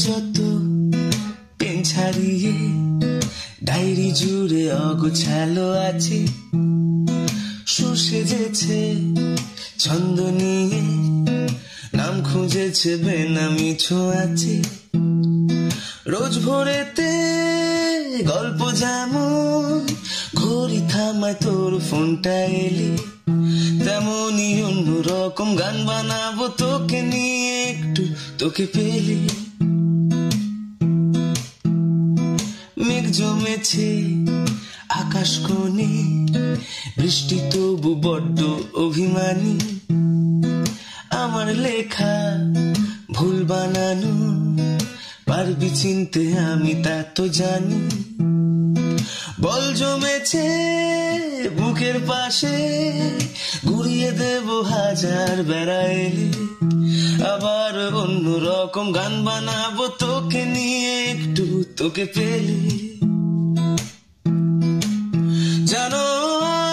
যত পেন ছাড়িয়ে ডায়েরি জুড়ে অগোছালো আছে, সুর সেজেছে ছন্দ নিয়ে, নাম খুঁজেছে বেনামি ছোঁয়াছে। রোজ ভোরেতে গল্প যেমন ঘড়ি থামায় তোর ফোনটা এলে, তেমনই অন্যরকম গান বানাবো তোকে নিয়ে একটু তোকে পেলে। মেঘ জমেছে আকাশ কোণে, বৃষ্টি তবু বড্ড অভিমানী, আমার লেখা ভুল বানানো পারবি চিনতে আমি তা তো জানি। বল জমেছে বুকের পাশে, ঘুরিয়ে দেব হাজার বেড়া এলে, আবার অন্যরকম গান বানাবো তোকে নিয়ে একটু তোকে পেলে। জানো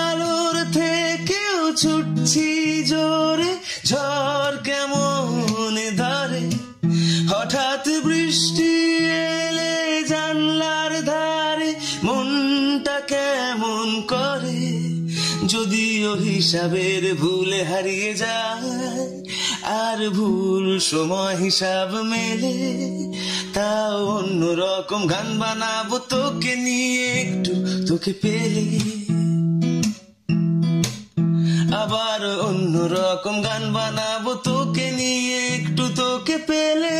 আলোর থেকেও ছুটছি জোরে, ঝড় কেমন ধরে, হঠাৎ বৃষ্টি এলে জানলার ধারে মনটা কেমন করে। যদিও হিসাবের ভুলে হারিয়ে যায়, আর ভুল সময় হিসাব মেলে, তাও অন্যরকম গান বানাবো তোকে নিয়ে একটু তোকে পেলে, আবার অন্যরকম গান বানাবো তোকে নিয়ে একটু তোকে পেলে।